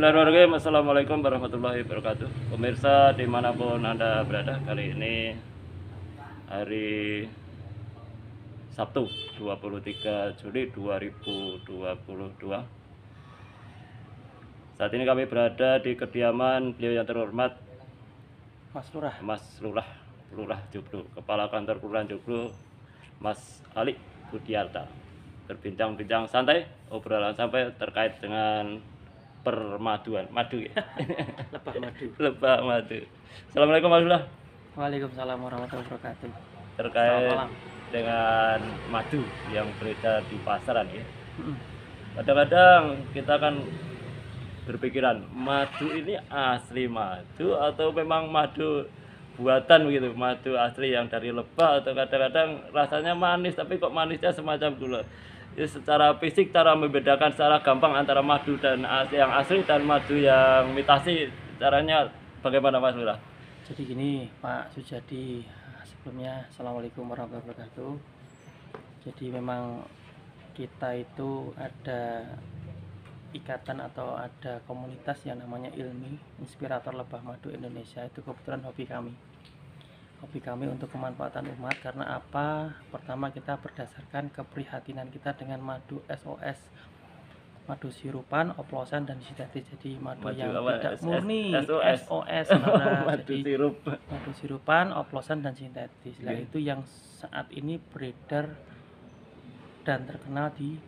Bismillahirrahmanirrahim. Assalamualaikum warahmatullahi wabarakatuh. Pemirsa dimanapun Anda berada, kali ini hari Sabtu 23 Juli 2022. Saat ini kami berada di kediaman beliau yang terhormat Mas Lurah Joglo, Kepala Kantor Kelurahan Joglo, Mas Ali Budiarta. Berbincang-bincang santai, obrolan sampai terkait dengan permaduan madu ya. Lebah madu. Assalamualaikum Mas Lurah. Waalaikumsalam warahmatullahi wabarakatuh. Terkait dengan madu yang beredar di pasaran ya. Kadang-kadang kita kan berpikiran madu ini asli madu atau memang madu buatan begitu, madu asli yang dari lebah, atau kadang-kadang rasanya manis tapi kok manisnya semacam gula. Ya, secara fisik cara membedakan secara gampang antara madu dan yang asli dan madu yang imitasi, caranya bagaimana Mas Lurah? Jadi gini Pak Sujadi, sebelumnya Assalamualaikum warahmatullahi wabarakatuh. Jadi memang kita itu ada ikatan atau ada komunitas yang namanya ILMI, Inspirator Lebah Madu Indonesia. Itu kebetulan hobi kami untuk kemanfaatan umat. Karena apa? Pertama, kita berdasarkan keprihatinan kita dengan madu SOS, madu sirupan, oplosan, dan sintetis. Jadi madu yang tidak murni SOS madu sirup, madu sirupan, oplosan, dan sintetis. Nah, itu yang saat ini beredar dan terkenal di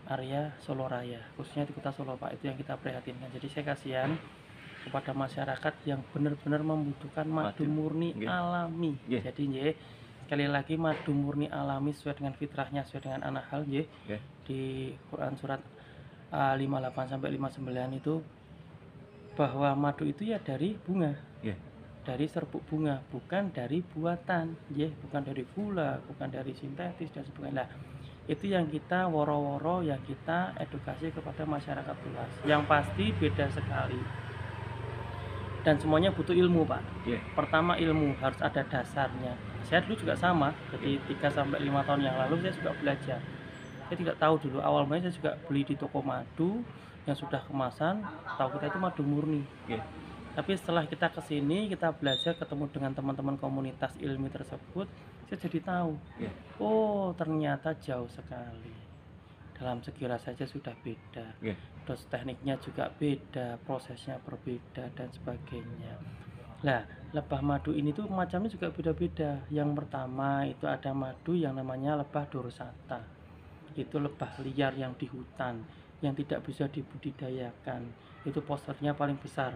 area Solo Raya, khususnya di kota Solo Pak. Itu yang kita prihatinkan. Jadi saya kasihan kepada masyarakat yang benar-benar membutuhkan madu murni alami. Jadi sekali lagi madu murni alami sesuai dengan fitrahnya, sesuai dengan An-Nahl di Quran surat 58 sampai 59 itu, bahwa madu itu ya dari bunga, dari serbuk bunga, bukan dari buatan, bukan dari gula, bukan dari sintetis dan sebagainya. Nah, itu yang kita woro-woro, yang kita edukasi kepada masyarakat luas. Yang pasti beda sekali, dan semuanya butuh ilmu Pak. Pertama ilmu, harus ada dasarnya. Saya dulu juga sama, jadi 3-5 tahun yang lalu saya juga belajar. Saya tidak tahu dulu, awalnya saya juga beli di toko madu yang sudah kemasan, tahu kita itu madu murni. Tapi setelah kita kesini, kita belajar, ketemu dengan teman-teman komunitas ilmi tersebut, saya jadi tahu, oh ternyata jauh sekali. Dalam segi rasa saja sudah beda, terus tekniknya juga beda, prosesnya berbeda dan sebagainya. Nah, lebah madu ini tuh macamnya juga beda-beda. Yang pertama itu ada madu yang namanya lebah dorsata. Itu lebah liar yang di hutan, yang tidak bisa dibudidayakan. Itu posternya paling besar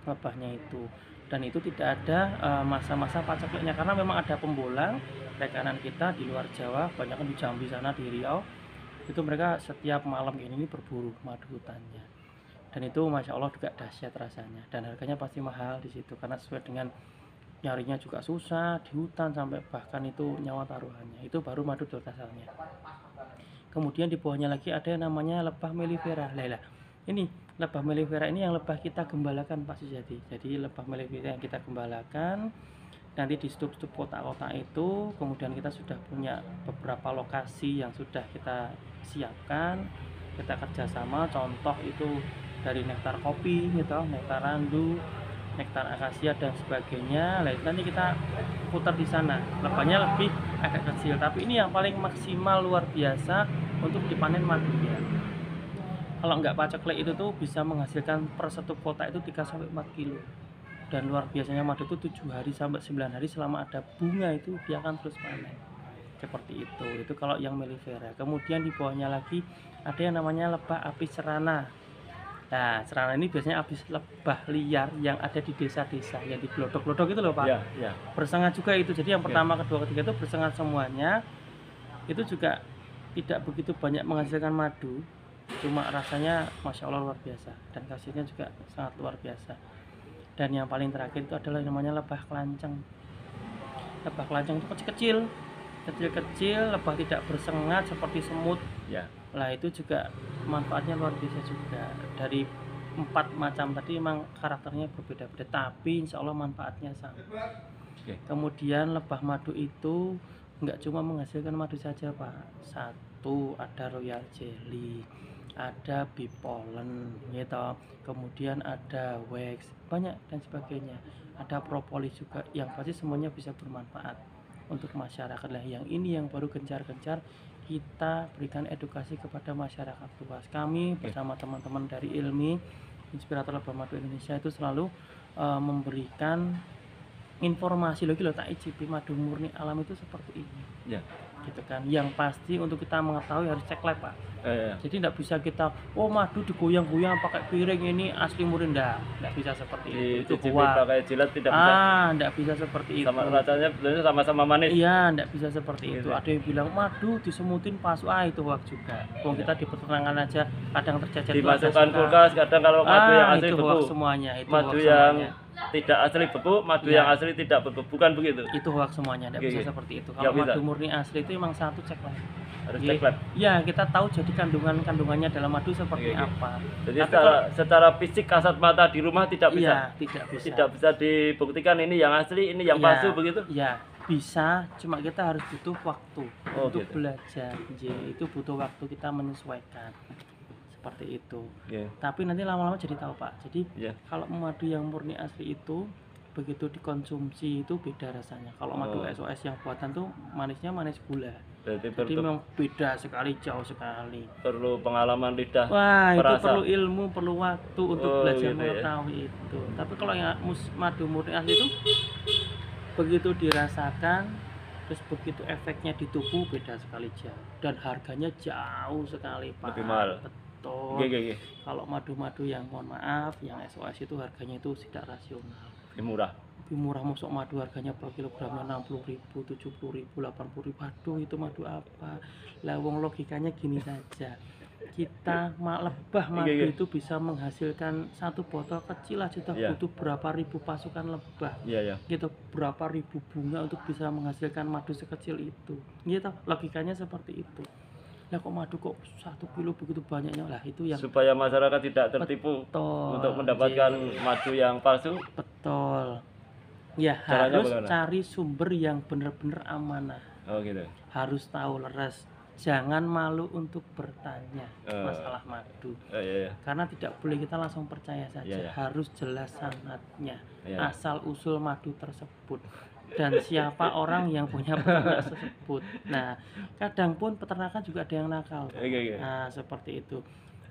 lebahnya itu, dan itu tidak ada masa-masa pacekliknya, karena memang ada pembolang rekanan kita di luar Jawa, banyak di Jambi sana, di Riau, itu mereka setiap malam ini berburu madu hutannya, dan itu Masya Allah juga dahsyat rasanya, dan harganya pasti mahal di situ karena sesuai dengan nyarinya juga susah di hutan, sampai bahkan itu nyawa taruhannya. Itu baru madu dotasalnya. Kemudian di bawahnya lagi ada yang namanya lebah mellifera. Ini lebah mellifera ini yang lebah kita gembalakan Pak Sujadi. Jadi lebah mellifera yang kita gembalakan nanti di stup-stup kota-kota itu. Kemudian kita sudah punya beberapa lokasi yang sudah kita siapkan, kita kerjasama. Contoh itu dari nektar kopi gitu, nektar randu, nektar akasia dan sebagainya. Nanti kita putar di sana. Lebahnya lebih agak kecil, tapi ini yang paling maksimal luar biasa untuk dipanen madunya. Kalau nggak paceklik itu tuh bisa menghasilkan per satu kota itu 3-4 kilo. Dan luar biasanya madu itu 7 hari sampai 9 hari selama ada bunga itu dia akan terus panen. Seperti itu. Itu kalau yang mellifera. Kemudian di bawahnya lagi ada yang namanya lebah apis cerana. Nah, cerana ini biasanya apis lebah liar yang ada di desa-desa, yang di glodok-glodok itu loh Pak. Bersengat juga itu. Jadi yang pertama, kedua, ketiga itu bersengat semuanya. Itu juga tidak begitu banyak menghasilkan madu, cuma rasanya Masya Allah luar biasa, dan hasilnya juga sangat luar biasa. Dan yang paling terakhir itu adalah yang namanya lebah kelanceng. Lebah kelanceng itu kecil-kecil, lebah tidak bersengat seperti semut. Lah itu juga manfaatnya luar biasa juga. Dari 4 macam tadi memang karakternya berbeda-beda, tapi insya Allah manfaatnya sama. Kemudian lebah madu itu nggak cuma menghasilkan madu saja Pak. Satu, ada royal jelly. ada bee pollen gitu, kemudian ada wax, banyak dan sebagainya. Ada propolis juga, yang pasti semuanya bisa bermanfaat untuk masyarakat. Lah yang ini yang baru gencar-gencar kita berikan edukasi kepada masyarakat luas. Kami bersama teman-teman dari ILMI, Inspirator Lebah Madu Indonesia, itu selalu memberikan informasi lagi loh, tak icipi madu murni alam itu seperti ini. Ya. Gitu kan. Yang pasti untuk kita mengetahui harus cek lab, Pak. Jadi tidak bisa kita madu digoyang-goyang pakai piring ini asli murni, enggak bisa seperti itu. Itu pakai jilat tidak bisa. Enggak bisa seperti itu. Sama rasanya sebenarnya sama-sama manis. Iya, enggak bisa seperti itu. Ada yang bilang madu disemutin palsu, itu hoax juga. Kita di peternakan aja kadang tercecer dimasukkan kulkas, kadang kalau madu yang asli itu beku. Hoax semuanya, itu madu hoax yang semuanya. Tidak asli beku, madu yang asli tidak beku, bukan begitu? Itu hoax semuanya, tidak bisa seperti itu. Kalau madu murni asli itu memang satu cek lab. Harus cek lab. Ya, kita tahu jadi kandungannya dalam madu seperti apa. Jadi secara fisik kasat mata di rumah tidak bisa. Iya, tidak bisa. Tidak bisa dibuktikan ini yang asli, ini yang palsu begitu? Iya, bisa, cuma kita harus butuh waktu untuk gitu. belajar. Itu butuh waktu kita menyesuaikan. Seperti itu. Tapi nanti lama-lama jadi tahu, Pak. Jadi kalau madu yang murni asli itu begitu dikonsumsi itu beda rasanya. Kalau madu SOS yang buatan tuh manisnya manis gula. Jadi memang beda sekali, jauh sekali. Perlu pengalaman lidah. Wah, itu perlu ilmu, perlu waktu untuk belajar mengetahui itu. Tapi kalau yang madu murni asli itu begitu dirasakan, terus begitu efeknya di tubuh beda sekali jauh. Dan harganya jauh sekali, Pak. Lebih mahal. Betul. Kalau madu-madu yang mohon maaf, yang SOS itu harganya itu tidak rasional. Lebih murah. Lebih murah, masuk madu harganya per kilogramnya 60.000, 70.000, 80.000. Aduh, itu madu apa? Lah wong logikanya gini saja. Kita lebah madu itu bisa menghasilkan satu botol kecil aja butuh berapa ribu pasukan lebah. Gitu, berapa ribu bunga untuk bisa menghasilkan madu sekecil itu. Gitu, logikanya seperti itu. Lah kok madu kok 1 kilo begitu banyaknya, lah itu yang supaya masyarakat tidak tertipu untuk mendapatkan madu yang palsu. Betul. Ya, harus cari sumber yang benar-benar amanah. Gitu. Harus tahu leres. Jangan malu untuk bertanya masalah madu. Karena tidak boleh kita langsung percaya saja. Harus jelas sanadnya, asal usul madu tersebut, dan siapa orang yang punya peternak tersebut. Nah, kadang pun peternakan juga ada yang nakal. Nah, seperti itu.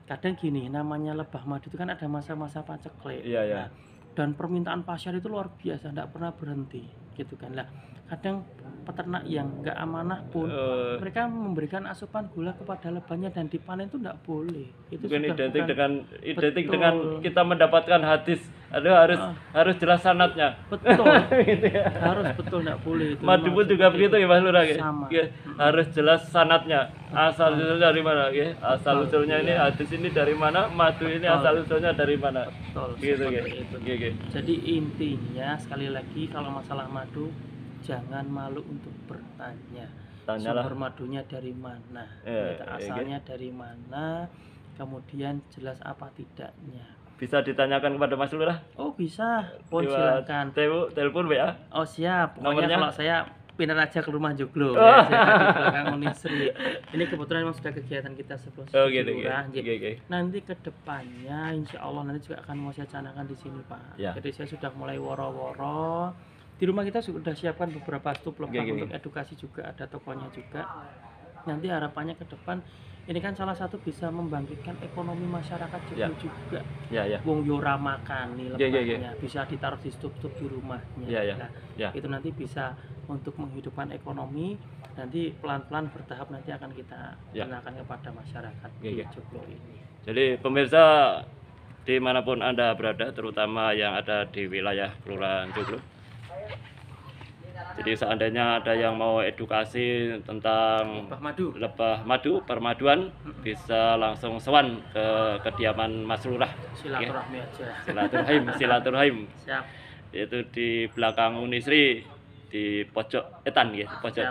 Kadang gini, namanya lebah madu itu kan ada masa-masa paceklik. Nah, dan permintaan pasar itu luar biasa, tidak pernah berhenti, gitu kan. Lah, kadang peternak yang nggak amanah pun mereka memberikan asupan gula kepada lebahnya dan dipanen itu tidak boleh. Itu identik dengan kita mendapatkan hadis. Harus jelas sanadnya. Betul. Gitu ya. Harus betul, tidak boleh. Itu madu pun juga begitu ya, Mas Lurah. Sama. Harus jelas sanadnya. Asal usulnya dari mana? Asal usulnya ini hadis ini dari mana? Madu ini asal usulnya dari mana? Betul. Gitu. Jadi intinya sekali lagi, kalau masalah madu, jangan malu untuk bertanya. Sumber madunya dari mana, asalnya dari mana, kemudian jelas apa tidaknya. Bisa ditanyakan kepada Mas Lurah? Oh bisa, silakan. Telepon WA? Oh siap. Pokoknya nomornya? Kalau saya pindah aja ke rumah Joglo. Saya di belakang Unisri. Ini kebetulan memang sudah kegiatan kita sebelum Nanti ke depannya, insya Allah nanti juga akan mau saya canangkan di sini, Pak. Jadi saya sudah mulai woro-woro. Di rumah kita sudah siapkan beberapa stup lebah untuk edukasi juga, ada tokonya juga. Nanti harapannya ke depan ini kan salah satu bisa membangkitkan ekonomi masyarakat juga. Wong yora makan nih lebahnya, bisa ditaruh di stup-stup di rumahnya. Itu nanti bisa untuk menghidupkan ekonomi. Nanti pelan-pelan bertahap nanti akan kita kenakan kepada masyarakat di Joglo ini. Jadi pemirsa dimanapun Anda berada, terutama yang ada di wilayah Kelurahan Joglo, jadi seandainya ada yang mau edukasi tentang lebah madu permaduan, bisa langsung sowan ke kediaman Mas Lurah. Silaturahmi aja. Silaturahim. Siap. Yaitu di belakang Unisri, di pojok etan pojok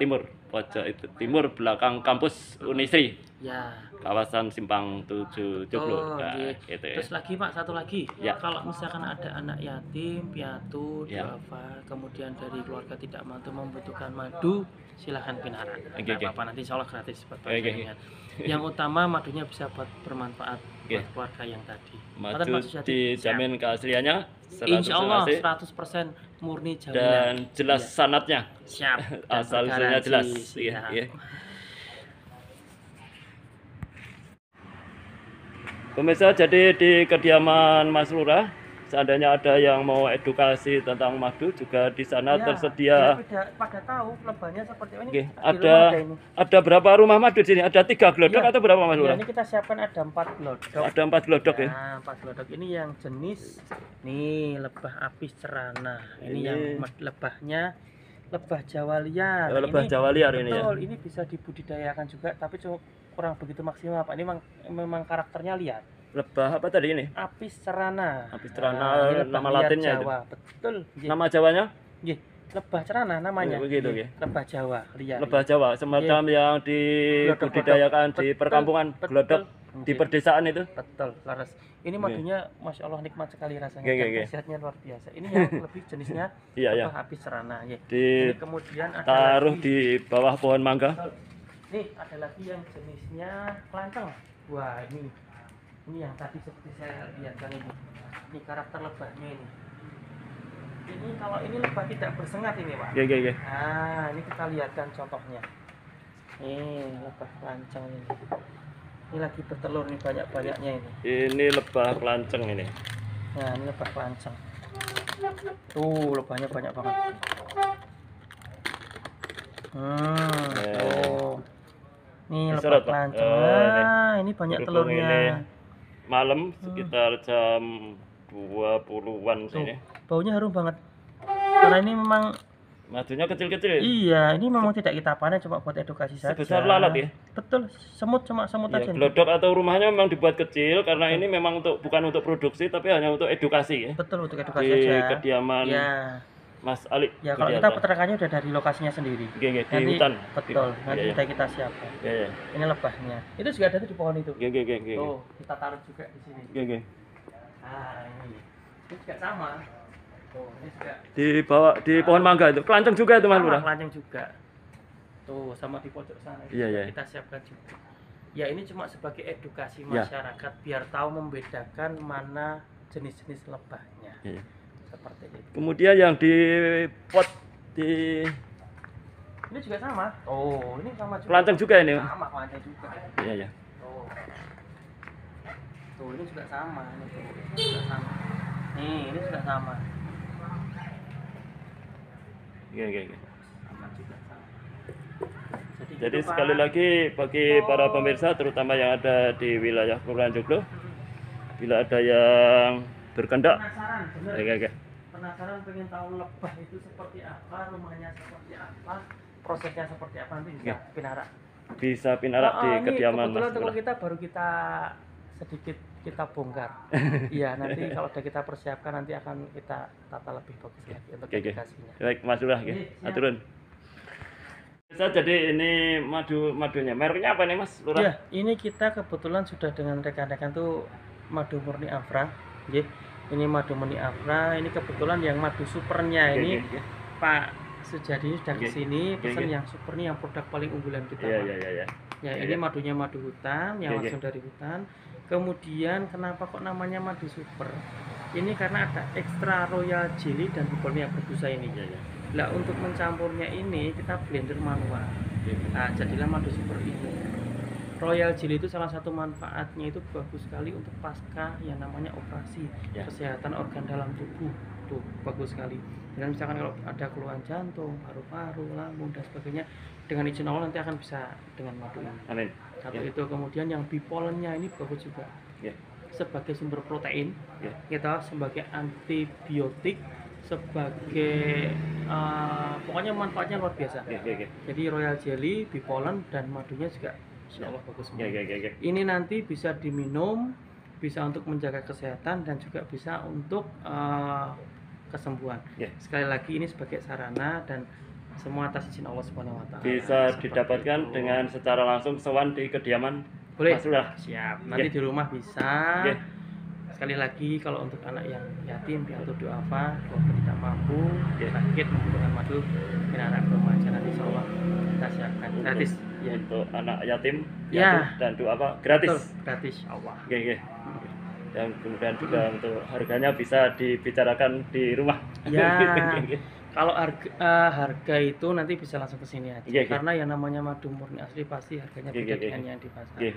timur belakang kampus Unisri. Ya. kawasan Simpang 7 Joglo. Nah, nggih. gitu ya. Terus lagi Pak, satu lagi. Ya. Kalau misalkan ada anak yatim, piatu, Ya. duafa, kemudian dari keluarga tidak mampu membutuhkan madu, silahkan pinara. Oke, Nggak oke. apa-apa, nanti insya Allah gratis buat Oke, oke. panjenengan. Yang utama madunya bisa buat bermanfaat Oke. buat keluarga yang tadi. Madu Ngoten, Pak Susyadi? dijamin keasliannya Siap. 100% Insya Allah asli 100% murni dan jaminan. jelas Iya. sanatnya. Siap. Dan Asal usulnya bergaransi. jelas. Siap. Iya, iya. Pemirsa, jadi di kediaman Mas Lurah, seandainya ada yang mau edukasi tentang madu juga di sana Ya, tersedia. dia pada tahu lebahnya seperti ini. Oke, Di rumah ini. ada berapa rumah madu di sini? Ada 3 glodok Iya. atau berapa Mas Ya, Lurah? ini kita siapkan ada 4 glodok. Ada 4 glodok ya. Nah, 4 glodok ini yang jenis nih lebah apis cerana. Ini yang lebahnya lebah Jawa liar. Lebah Ini Jawa liar ini ya. betul, ini bisa dibudidayakan juga, tapi kurang begitu maksimal Pak. Ini memang karakternya liar. Lebah apa tadi ini? Apis cerana. Apis cerana, Nah, ini lebah nama liar latinnya itu. Jawa. Betul. Nggih. Nama Jawanya? Nggih, lebah cerana namanya. Begitu, Nggih, nggih. lebah Jawa liar. Lebah Jawa, semacam yang dibudidayakan di Betul, perkampungan, betul. glodok di Nggih. perdesaan itu. Betul, laras. Ini madunya Masya Allah nikmat sekali rasanya. Oke, Dan oke. khasiatnya luar biasa. Ini yang lebih jenisnya Iya, ya. lebah apis serana. Ya. Di Ini kemudian ada taruh lagi. di bawah pohon mangga. Betul. Nih ada lagi yang jenisnya kelanceng. Wah ini yang tadi seperti saya lihatkan ini. Ini karakter lebahnya ini. Ini kalau ini lebah tidak bersengat ini Pak. Oke, oke. Nah ini kita lihatkan contohnya. Nih lebah kelanceng ini. Ini lagi bertelur nih banyak-banyaknya ini. Ini lebah kelanceng ini. Nah, ini lebah kelanceng. Tuh, lebahnya banyak banget. Tuh. Ini lebah Diserot, Pak. kelanceng. Ini. Nah, ini banyak Berhubung telurnya. ini malam sekitar jam 20-an Tuh, sini. baunya harum banget. Karena ini memang Madunya kecil-kecil ya. iya, ini memang tidak kita panen, cuma buat edukasi saja. Sebesar lalat ya. Betul, semut cuma semut Ya, aja. glodok atau rumahnya memang dibuat kecil karena ini memang bukan untuk produksi tapi hanya untuk edukasi ya. Betul, untuk edukasi Di aja. kediaman Ya. Mas Ali. Ya, kalau kita peternakannya udah dari lokasinya sendiri. Oke, di Nanti, hutan. betul, nanti Iya, udah kita siapkan. Ya, ya. Ini lebahnya. Itu juga ada tuh di pohon itu. Oke. Tuh, kita taruh juga di sini. Oke. Nah, ini juga sama. Tuh, ini juga Di bawah di pohon mangga itu. Kelanceng juga itu Mas sama, Lurah. kelanceng juga. Tuh, sama di pojok sana itu Iya, juga iya. kita siapkan juga. Ya, ini cuma sebagai edukasi Ya. masyarakat biar tahu membedakan mana jenis-jenis lebahnya. Iya. Seperti itu. Kemudian yang di pot di Ini juga sama. Oh, ini sama juga. kelanceng juga ini. Sama kelanceng juga. Iya, ya. Tuh. Tuh, ini juga sama. Ini tuh, ini juga sama. Nih, ini juga sama. Oke. Sama juga sama. Jadi gitu, sekali Pak. lagi bagi para pemirsa terutama yang ada di wilayah Kelurahan Joglo, bila ada yang berkendak, Penasaran, bener. oke. Penasaran pengen tahu lebah itu seperti apa, rumahnya seperti apa, prosesnya seperti apa, nanti bisa Oke. pinara. Bisa pinarak di ini kediaman kebetulan Mas kalau Lurah. kita baru kita sedikit kita bongkar. Iya, nanti kalau udah kita persiapkan nanti akan kita tata lebih bagus lagi untuk Oke. edukasinya. Baik Mas Lurah, Iya, siap. aturun. Jadi ini madunya mereknya apa nih Mas Lurah? Iya, ini kita kebetulan sudah dengan rekan-rekan tuh madu murni Afra. Nggih. Ini madu murni Afra, ini kebetulan yang madu supernya Oke, ini oke. Pak Sujadi sudah Oke. kesini pesen Oke. yang super nih, yang produk paling unggulan kita. Iya, Pak. iya. Ya, Oke. ini madunya madu hutan yang Oke. langsung dari hutan. Kemudian kenapa kok namanya madu super? Ini karena ada ekstra royal jelly dan hipernia berbusa ini. Iya. Nah, untuk mencampurnya ini kita blender manual. Nah, jadilah madu super ini. Royal jelly itu salah satu manfaatnya itu bagus sekali untuk pasca yang namanya operasi Ya. kesehatan organ dalam tubuh. Tuh, bagus sekali. Dan misalkan kalau ada keluhan jantung, paru-paru, lambung dan sebagainya, dengan izin Allah nanti akan bisa dengan madu ini. Amin. Satu Ya. itu, kemudian yang bipolennya ini bagus juga. Ya. Sebagai sumber protein, Ya. kita sebagai antibiotik, sebagai pokoknya manfaatnya luar biasa. Oke. Jadi royal jelly, bipolen dan madunya juga insya Allah bagus semua. Oke. Ini nanti bisa diminum, bisa untuk menjaga kesehatan dan juga bisa untuk kesembuhan. Ya. Sekali lagi ini sebagai sarana dan Semua atas izin Allah Subhanahu wa taala. Bisa Seperti didapatkan itu. dengan secara langsung sowan di kediaman boleh. Mas Lurah. Siap. Nanti Oke. di rumah bisa. Oke. Sekali lagi kalau untuk anak yang yatim piatu duafa, keluarga tidak mampu, Oke. sakit membutuhkan madu, ini anak remaja nanti insya Allah kita siapkan gratis. Ya. Untuk anak yatim, Ya. dan doa apa gratis. Betul, gratis insya Allah. Oke, oke. Dan kemudian juga untuk harganya bisa dibicarakan di rumah. Ya. Oke. Kalau harga itu nanti bisa langsung ke sini aja. Oke, oke. Karena yang namanya madu murni asli pasti harganya Oke, beda oke, dengan oke. yang di pasar. Oke.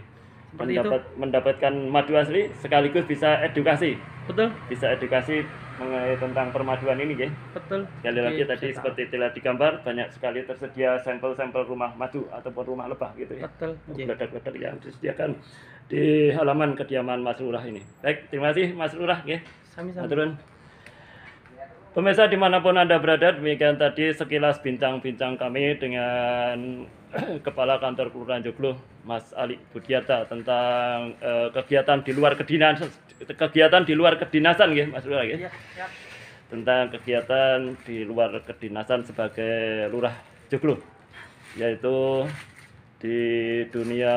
Seperti itu. Mendapatkan madu asli sekaligus bisa edukasi. Betul, Bisa edukasi mengenai tentang permaduan ini, ya. betul. Sekali lagi Oke, tadi bisa seperti telah digambar, banyak sekali tersedia sampel-sampel rumah madu ataupun rumah lebah gitu tahu. ya. Betul. Oke. Geledak-geledak yang disediakan di halaman kediaman Mas Lurah ini. Baik, terima kasih Mas Lurah, ya. Sami-sami. Maturun. Pemirsa dimanapun Anda berada, demikian tadi sekilas bincang-bincang kami dengan Kepala Kantor Kelurahan Joglo, Mas Ali Budiarta, tentang kegiatan di luar kedinasan, ya, Mas Lurah, ya. Iya, siap. Tentang kegiatan di luar kedinasan sebagai Lurah Joglo, yaitu di dunia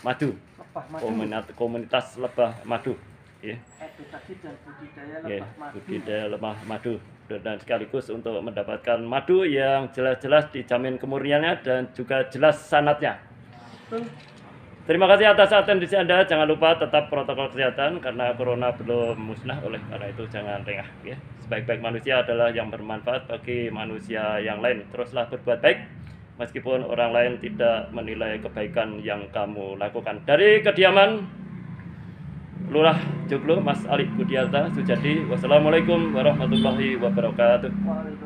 madu, Lebah madu. komunitas lebah madu, ya. Edukasi dan budidaya Ya, lebah madu. budidaya lebah madu, dan sekaligus untuk mendapatkan madu yang jelas-jelas dijamin kemurniannya dan juga jelas sanatnya. Betul. Terima kasih atas atensi Anda. Jangan lupa tetap protokol kesehatan karena corona belum musnah. Oleh karena itu jangan lengah, ya. Sebaik-baik manusia adalah yang bermanfaat bagi manusia yang lain. Teruslah berbuat baik meskipun orang lain tidak menilai kebaikan yang kamu lakukan. Dari kediaman Lurah Joglo, Mas Ali Budiarta Sujadi. Wassalamualaikum warahmatullahi wabarakatuh. Waalaikumsalam.